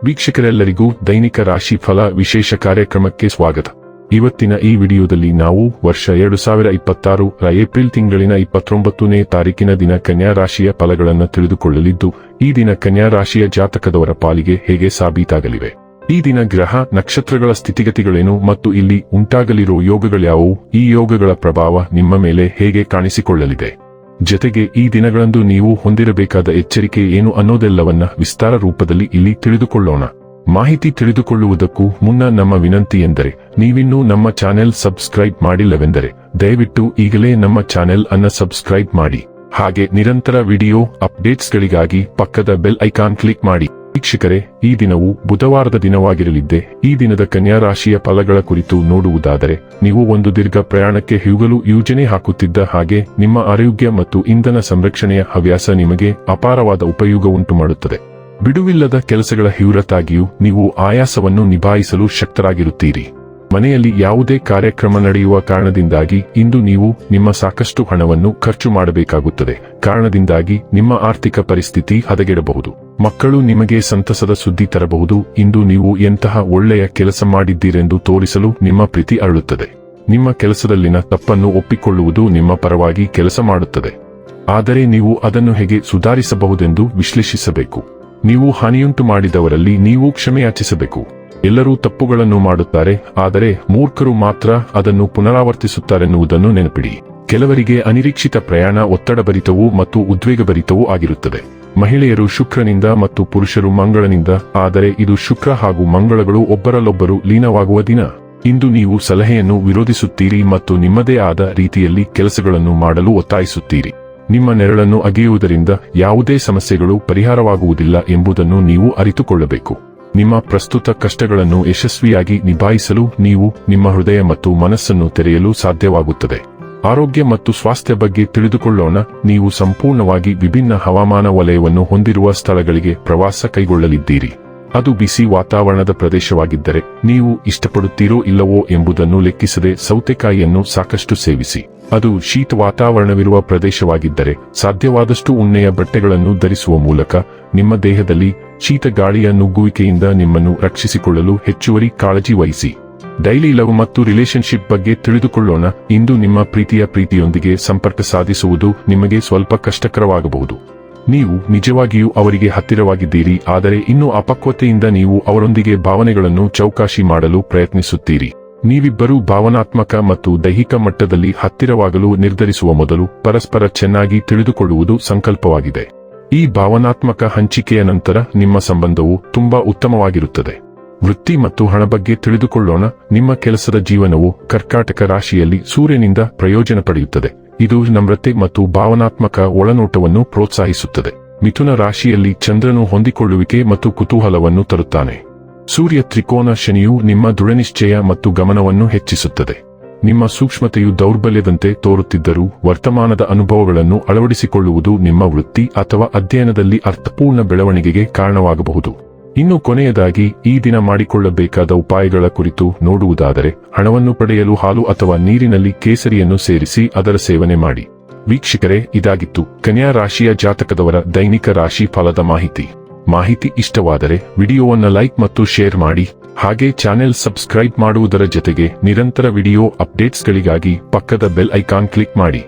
ವೀಕ್ಷಕರೆಲ್ಲರಿಗೂ ದೈನಿಕ ರಾಶಿ ಫಲ ವಿಶೇಷ ಕಾರ್ಯಕ್ರಮಕ್ಕೆ ಸ್ವಾಗತ. ಇವತ್ತಿನ ಈ ವಿಡಿಯೋದಲ್ಲಿ ನಾವು ವರ್ಷ 2026 ರ ಏಪ್ರಿಲ್ ತಿಂಗಳಿನ 29ನೇ ತಾರೀಕಿನ ದಿನ ಕನ್ಯಾ ರಾಶಿಯ ಫಲಗಳನ್ನು ತಿಳಿದುಕೊಳ್ಳಲಿದ್ದು, ಈ ದಿನ ಕನ್ಯಾ ರಾಶಿಯ ಜಾತಕದವರ ಪಾಲಿಗೆ ಹೇಗೆ ಸಾಬೀತಾಗಲಿವೆ, ಈ ದಿನ ಗ್ರಹ ನಕ್ಷತ್ರಗಳ ಸ್ಥಿತಿಗತಿಗಳೇನು ಮತ್ತು ಇಲ್ಲಿ ಉಂಟಾಗಲಿರುವ ಯೋಗಗಳ್ಯಾವು, ಈ ಯೋಗಗಳ ಪ್ರಭಾವ ನಿಮ್ಮ ಮೇಲೆ ಹೇಗೆ ಕಾಣಿಸಿಕೊಳ್ಳಲಿದೆ, ಜೊತೆಗೆ ಈ ದಿನಗಳಂದು ನೀವು ಹೊಂದಿರಬೇಕಾದ ಎಚ್ಚರಿಕೆ ಏನು ಅನ್ನೋದೆಲ್ಲವನ್ನ ವಿಸ್ತಾರ ರೂಪದಲ್ಲಿ ಇಲ್ಲಿ ತಿಳಿದುಕೊಳ್ಳೋಣ. ಮಾಹಿತಿ ತಿಳಿದುಕೊಳ್ಳುವುದಕ್ಕೂ ಮುನ್ನ ನಮ್ಮ ವಿನಂತಿ ಎಂದರೆ, ನೀವಿನ್ನೂ ನಮ್ಮ ಚಾನೆಲ್ ಸಬ್ಸ್ಕ್ರೈಬ್ ಮಾಡಿಲ್ಲವೆಂದರೆ ದಯವಿಟ್ಟು ಈಗಲೇ ನಮ್ಮ ಚಾನೆಲ್ ಅನ್ನು ಸಬ್ಸ್ಕ್ರೈಬ್ ಮಾಡಿ. ಹಾಗೆ ನಿರಂತರ ವಿಡಿಯೋ ಅಪ್ಡೇಟ್ಸ್ಗಳಿಗಾಗಿ ಪಕ್ಕದ ಬೆಲ್ ಐಕಾನ್ ಕ್ಲಿಕ್ ಮಾಡಿ. ವೀಕ್ಷಕರೇ, ಈ ದಿನವು ಬುಧವಾರದ ದಿನವಾಗಿರಲಿದ್ದೆ. ಈ ದಿನದ ಕನ್ಯಾ ರಾಶಿಯ ಫಲಗಳ ಕುರಿತು ನೋಡುವುದಾದರೆ, ನೀವು ಒಂದು ದೀರ್ಘ ಪ್ರಯಾಣಕ್ಕೆ ಹೋಗಲು ಯೋಜನೆ ಹಾಕುತ್ತಿದ್ದ ಹಾಗೆ ನಿಮ್ಮ ಆರೋಗ್ಯ ಮತ್ತು ಇಂಧನ ಸಂರಕ್ಷಣೆಯ ಹವ್ಯಾಸ ನಿಮಗೆ ಅಪಾರವಾದ ಉಪಯೋಗ ಉಂಟು ಮಾಡುತ್ತದೆ. ಬಿಡುವಿಲ್ಲದ ಕೆಲಸಗಳ ಹೊರತಾಗಿಯೂ ನೀವು ಆಯಾಸವನ್ನು ನಿಭಾಯಿಸಲು ಶಕ್ತರಾಗಿರುತ್ತೀರಿ. ಮನೆಯಲ್ಲಿ ಯಾವುದೇ ಕಾರ್ಯಕ್ರಮ ನಡೆಯುವ ಕಾರಣದಿಂದಾಗಿ ಇಂದು ನೀವು ನಿಮ್ಮ ಸಾಕಷ್ಟು ಹಣವನ್ನು ಖರ್ಚು ಮಾಡಬೇಕಾಗುತ್ತದೆ. ಕಾರಣದಿಂದಾಗಿ ನಿಮ್ಮ ಆರ್ಥಿಕ ಪರಿಸ್ಥಿತಿ ಹದಗೆಡಬಹುದು. ಮಕ್ಕಳು ನಿಮಗೆ ಸಂತಸದ ಸುದ್ದಿ ತರಬಹುದು. ಇಂದು ನೀವು ಎಂತಹ ಒಳ್ಳೆಯ ಕೆಲಸ ಮಾಡಿದ್ದೀರೆಂದು ತೋರಿಸಲು ನಿಮ್ಮ ಪ್ರೀತಿ ಅರಳುತ್ತದೆ. ನಿಮ್ಮ ಕೆಲಸದಲ್ಲಿನ ತಪ್ಪನ್ನು ಒಪ್ಪಿಕೊಳ್ಳುವುದು ನಿಮ್ಮ ಪರವಾಗಿ ಕೆಲಸ ಮಾಡುತ್ತದೆ. ಆದರೆ ನೀವು ಅದನ್ನು ಹೇಗೆ ಸುಧಾರಿಸಬಹುದೆಂದು ವಿಶ್ಲೇಷಿಸಬೇಕು. ನೀವು ಹಾನಿಯುಂಟು ಮಾಡಿದವರಲ್ಲಿ ನೀವು ಕ್ಷಮೆಯಾಚಿಸಬೇಕು. ಎಲ್ಲರೂ ತಪ್ಪುಗಳನ್ನು ಮಾಡುತ್ತಾರೆ, ಆದರೆ ಮೂರ್ಖರು ಮಾತ್ರ ಅದನ್ನು ಪುನರಾವರ್ತಿಸುತ್ತಾರೆನ್ನುವುದನ್ನು ನೆನಪಿಡಿ. ಕೆಲವರಿಗೆ ಅನಿರೀಕ್ಷಿತ ಪ್ರಯಾಣ ಒತ್ತಡಭರಿತವೂ ಮತ್ತು ಉದ್ವೇಗಭರಿತವೂ ಆಗಿರುತ್ತದೆ. ಮಹಿಳೆಯರು ಶುಕ್ರನಿಂದ ಮತ್ತು ಪುರುಷರು ಮಂಗಳನಿಂದ, ಆದರೆ ಇದು ಶುಕ್ರ ಹಾಗೂ ಮಂಗಳಗಳು ಒಬ್ಬರಲ್ಲೊಬ್ಬರು ಲೀನವಾಗುವ ದಿನ. ಇಂದು ನೀವು ಸಲಹೆಯನ್ನು ವಿರೋಧಿಸುತ್ತೀರಿ ಮತ್ತು ನಿಮ್ಮದೇ ಆದ ರೀತಿಯಲ್ಲಿ ಕೆಲಸಗಳನ್ನು ಮಾಡಲು ಒತ್ತಾಯಿಸುತ್ತೀರಿ. ನಿಮ್ಮ ನೆರಳನ್ನು ಅಗೆಯುವುದರಿಂದ ಯಾವುದೇ ಸಮಸ್ಯೆಗಳು ಪರಿಹಾರವಾಗುವುದಿಲ್ಲ ಎಂಬುದನ್ನು ನೀವು ಅರಿತುಕೊಳ್ಳಬೇಕು. ನಿಮ್ಮ ಪ್ರಸ್ತುತ ಕಷ್ಟಗಳನ್ನು ಯಶಸ್ವಿಯಾಗಿ ನಿಭಾಯಿಸಲು ನೀವು ನಿಮ್ಮ ಹೃದಯ ಮತ್ತು ಮನಸ್ಸನ್ನು ತೆರೆಯಲು ಸಾಧ್ಯವಾಗುತ್ತದೆ. ಆರೋಗ್ಯ ಮತ್ತು ಸ್ವಾಸ್ಥ್ಯ ಬಗ್ಗೆ ತಿಳಿದುಕೊಳ್ಳೋಣ. ನೀವು ಸಂಪೂರ್ಣವಾಗಿ ವಿಭಿನ್ನ ಹವಾಮಾನ ವಲಯವನ್ನು ಹೊಂದಿರುವ ಸ್ಥಳಗಳಿಗೆ ಪ್ರವಾಸ ಕೈಗೊಳ್ಳಲಿದ್ದೀರಿ. ಅದು ಬಿಸಿ ವಾತಾವರಣದ ಪ್ರದೇಶವಾಗಿದ್ದರೆ ನೀವು ಇಷ್ಟಪಡುತ್ತೀರೋ ಇಲ್ಲವೋ ಎಂಬುದನ್ನು ಲೆಕ್ಕಿಸದೆ ಸೌತೆಕಾಯಿಯನ್ನು ಸಾಕಷ್ಟು ಸೇವಿಸಿ. ಅದು ಶೀತ ವಾತಾವರಣವಿರುವ ಪ್ರದೇಶವಾಗಿದ್ದರೆ ಸಾಧ್ಯವಾದಷ್ಟು ಉಣ್ಣೆಯ ಬಟ್ಟೆಗಳನ್ನು ಧರಿಸುವ ಮೂಲಕ ನಿಮ್ಮ ದೇಹದಲ್ಲಿ ಶೀತ ಗಾಳಿಯ ನುಗ್ಗುವಿಕೆಯಿಂದ ನಿಮ್ಮನ್ನು ರಕ್ಷಿಸಿಕೊಳ್ಳಲು ಹೆಚ್ಚುವರಿ ಕಾಳಜಿ ವಹಿಸಿ. ಡೈಲಿ ಲವ್ ಮತ್ತು ರಿಲೇಶನ್ಶಿಪ್ ಬಗ್ಗೆ ತಿಳಿದುಕೊಳ್ಳೋಣ. ಇಂದು ನಿಮ್ಮ ಪ್ರೀತಿಯೊಂದಿಗೆ ಸಂಪರ್ಕ ಸಾಧಿಸುವುದು ನಿಮಗೆ ಸ್ವಲ್ಪ ಕಷ್ಟಕರವಾಗಬಹುದು. ನೀವು ನಿಜವಾಗಿಯೂ ಅವರಿಗೆ ಹತ್ತಿರವಾಗಿದ್ದೀರಿ, ಆದರೆ ಇನ್ನೂ ಅಪಕ್ವತೆಯಿಂದ ನೀವು ಅವರೊಂದಿಗೆ ಭಾವನೆಗಳನ್ನು ಚೌಕಾಶಿ ಮಾಡಲು ಪ್ರಯತ್ನಿಸುತ್ತೀರಿ. ನೀವಿಬ್ಬರೂ ಭಾವನಾತ್ಮಕ ಮತ್ತು ದೈಹಿಕ ಮಟ್ಟದಲ್ಲಿ ಹತ್ತಿರವಾಗಲು ನಿರ್ಧರಿಸುವ ಮೊದಲು ಪರಸ್ಪರ ಚೆನ್ನಾಗಿ ತಿಳಿದುಕೊಳ್ಳುವುದು ಸಂಕಲ್ಪವಾಗಿದೆ. ಈ ಭಾವನಾತ್ಮಕ ಹಂಚಿಕೆಯ ನಂತರ ನಿಮ್ಮ ಸಂಬಂಧವು ತುಂಬಾ ಉತ್ತಮವಾಗಿರುತ್ತದೆ. ವೃತ್ತಿ ಮತ್ತು ಹಣ ಬಗ್ಗೆ ತಿಳಿದುಕೊಳ್ಳೋಣ. ನಿಮ್ಮ ಕೆಲಸದ ಜೀವನವು ಕರ್ಕಾಟಕ ರಾಶಿಯಲ್ಲಿ ಸೂರ್ಯನಿಂದ ಪ್ರಯೋಜನ ಪಡೆಯುತ್ತದೆ. ಇದು ನಮ್ರತೆ ಮತ್ತು ಭಾವನಾತ್ಮಕ ಒಳನೋಟವನ್ನು ಪ್ರೋತ್ಸಾಹಿಸುತ್ತದೆ. ಮಿಥುನ ರಾಶಿಯಲ್ಲಿ ಚಂದ್ರನು ಹೊಂದಿಕೊಳ್ಳುವಿಕೆ ಮತ್ತು ಕುತೂಹಲವನ್ನು ತರುತ್ತಾನೆ. ಸೂರ್ಯ ತ್ರಿಕೋನ ಶನಿಯು ನಿಮ್ಮ ದೃಢನಿಶ್ಚಯ ಮತ್ತು ಗಮನವನ್ನು ಹೆಚ್ಚಿಸುತ್ತದೆ. ನಿಮ್ಮ ಸೂಕ್ಷ್ಮತೆಯು ದೌರ್ಬಲ್ಯದಂತೆ ತೋರುತ್ತಿದ್ದರೂ ವರ್ತಮಾನದ ಅನುಭವಗಳನ್ನು ಅಳವಡಿಸಿಕೊಳ್ಳುವುದು ನಿಮ್ಮ ವೃತ್ತಿ ಅಥವಾ ಅಧ್ಯಯನದಲ್ಲಿ ಅರ್ಥಪೂರ್ಣ ಬೆಳವಣಿಗೆಗೆ ಕಾರಣವಾಗಬಹುದು. ಇನ್ನು ಕೊನೆಯದಾಗಿ ಈ ದಿನ ಮಾಡಿಕೊಳ್ಳಬೇಕಾದ ಉಪಾಯಗಳ ಕುರಿತು ನೋಡುವುದಾದರೆ, ಹಣವನ್ನು ಪಡೆಯಲು ಹಾಲು ಅಥವಾ ನೀರಿನಲ್ಲಿ ಕೇಸರಿಯನ್ನು ಸೇರಿಸಿ ಅದರ ಸೇವನೆ ಮಾಡಿ. ವೀಕ್ಷಕರೇ, ಇದಾಗಿತ್ತು ಕನ್ಯಾ ರಾಶಿಯ ಜಾತಕದವರ ದೈನಿಕ ರಾಶಿ ಫಲದ ಮಾಹಿತಿ ಇಷ್ಟವಾದರೆ ವಿಡಿಯೋವನ್ನು ಲೈಕ್ ಮತ್ತು ಶೇರ್ ಮಾಡಿ. ಹಾಗೆ ಚಾನೆಲ್ ಸಬ್ಸ್ಕ್ರೈಬ್ ಮಾಡುವುದರ ಜೊತೆಗೆ ನಿರಂತರ ವಿಡಿಯೋ ಅಪ್ಡೇಟ್ಸ್ಗಳಿಗಾಗಿ ಪಕ್ಕದ ಬೆಲ್ ಐಕಾನ್ ಕ್ಲಿಕ್ ಮಾಡಿ.